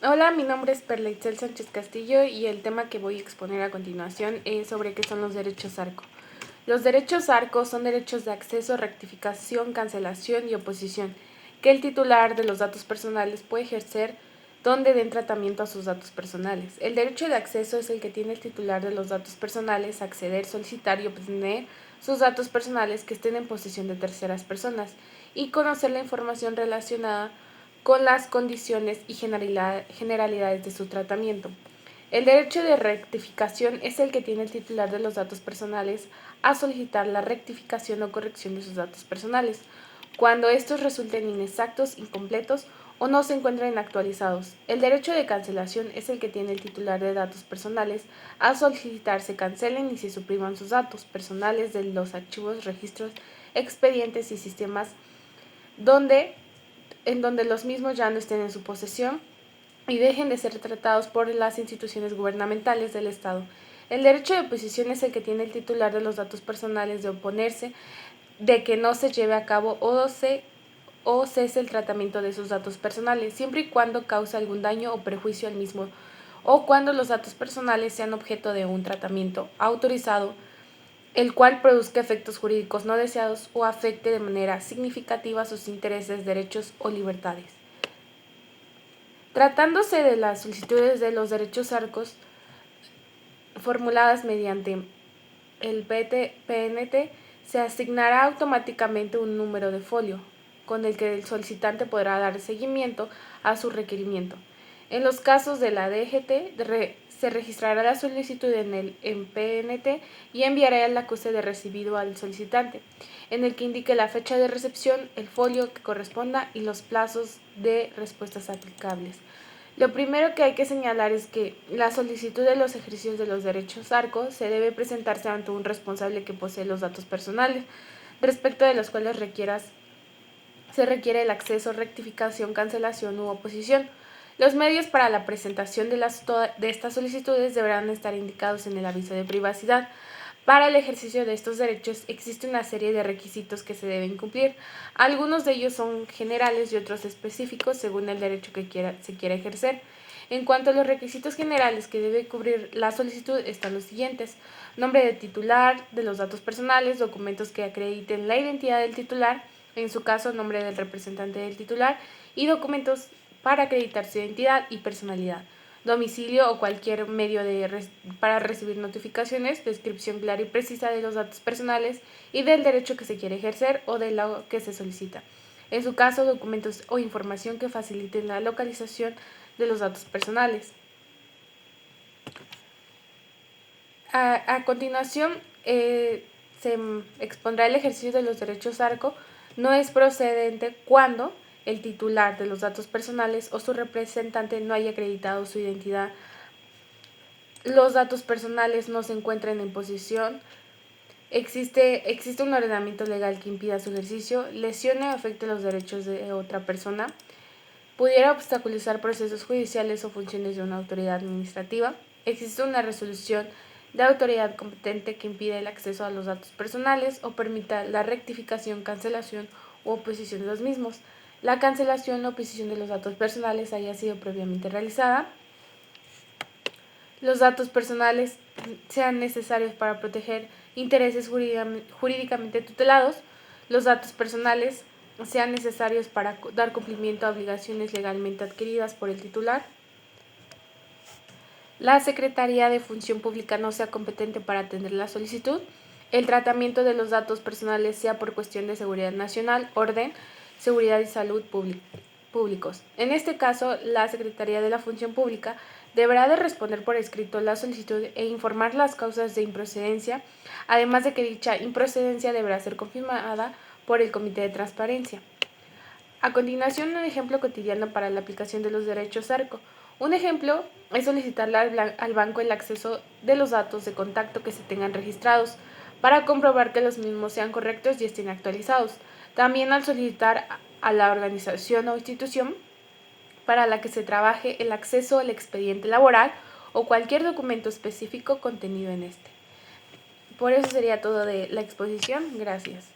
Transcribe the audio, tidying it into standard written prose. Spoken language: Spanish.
Hola, mi nombre es Perla Itzel Sánchez Castillo y el tema que voy a exponer a continuación es sobre qué son los derechos ARCO. Los derechos ARCO son derechos de acceso, rectificación, cancelación y oposición que el titular de los datos personales puede ejercer donde den tratamiento a sus datos personales. El derecho de acceso es el que tiene el titular de los datos personales a acceder, solicitar y obtener sus datos personales que estén en posesión de terceras personas y conocer la información relacionada con las condiciones y generalidades de su tratamiento. El derecho de rectificación es el que tiene el titular de los datos personales a solicitar la rectificación o corrección de sus datos personales, cuando estos resulten inexactos, incompletos o no se encuentren actualizados. El derecho de cancelación es el que tiene el titular de datos personales a solicitar se cancelen y se supriman sus datos personales de los archivos, registros, expedientes y sistemas en donde los mismos ya no estén en su posesión y dejen de ser tratados por las instituciones gubernamentales del Estado. El derecho de oposición es el que tiene el titular de los datos personales de oponerse de que no se lleve a cabo o cese el tratamiento de sus datos personales, siempre y cuando cause algún daño o perjuicio al mismo, o cuando los datos personales sean objeto de un tratamiento autorizado, el cual produzca efectos jurídicos no deseados o afecte de manera significativa sus intereses, derechos o libertades. Tratándose de las solicitudes de los derechos ARCOS formuladas mediante el PNT, se asignará automáticamente un número de folio con el que el solicitante podrá dar seguimiento a su requerimiento. En los casos de la DGT, se registrará la solicitud en PNT y enviará el acuse de recibido al solicitante, en el que indique la fecha de recepción, el folio que corresponda y los plazos de respuestas aplicables. Lo primero que hay que señalar es que la solicitud de los ejercicios de los derechos ARCO se debe presentarse ante un responsable que posee los datos personales, respecto de los cuales se requiere el acceso, rectificación, cancelación u oposición. Los medios para la presentación de estas solicitudes deberán estar indicados en el aviso de privacidad. Para el ejercicio de estos derechos existe una serie de requisitos que se deben cumplir. Algunos de ellos son generales y otros específicos según el derecho que se quiera ejercer. En cuanto a los requisitos generales que debe cubrir la solicitud están los siguientes: nombre de titular, de los datos personales, documentos que acrediten la identidad del titular, en su caso nombre del representante del titular, y documentos para acreditar su identidad y personalidad, domicilio o cualquier medio para recibir notificaciones, descripción clara y precisa de los datos personales y del derecho que se quiere ejercer o de lo que se solicita. En su caso, documentos o información que faciliten la localización de los datos personales. A continuación, se expondrá el ejercicio de los derechos ARCO. No es procedente cuando el titular de los datos personales o su representante no haya acreditado su identidad, los datos personales no se encuentren en posesión, existe un ordenamiento legal que impida su ejercicio, lesione o afecte los derechos de otra persona, pudiera obstaculizar procesos judiciales o funciones de una autoridad administrativa, existe una resolución de autoridad competente que impide el acceso a los datos personales o permita la rectificación, cancelación u oposición de los mismos. La cancelación o oposición de los datos personales haya sido previamente realizada. Los datos personales sean necesarios para proteger intereses jurídicamente tutelados. Los datos personales sean necesarios para dar cumplimiento a obligaciones legalmente adquiridas por el titular. La Secretaría de Función Pública no sea competente para atender la solicitud. El tratamiento de los datos personales sea por cuestión de seguridad nacional, orden, seguridad y salud públicos. En este caso, la Secretaría de la Función Pública deberá de responder por escrito la solicitud e informar las causas de improcedencia, además de que dicha improcedencia deberá ser confirmada por el Comité de Transparencia. A continuación, un ejemplo cotidiano para la aplicación de los derechos ARCO. Un ejemplo es solicitarle al banco el acceso de los datos de contacto que se tengan registrados para comprobar que los mismos sean correctos y estén actualizados. También al solicitar a la organización o institución para la que se trabaje el acceso al expediente laboral o cualquier documento específico contenido en este. Por eso sería todo de la exposición. Gracias.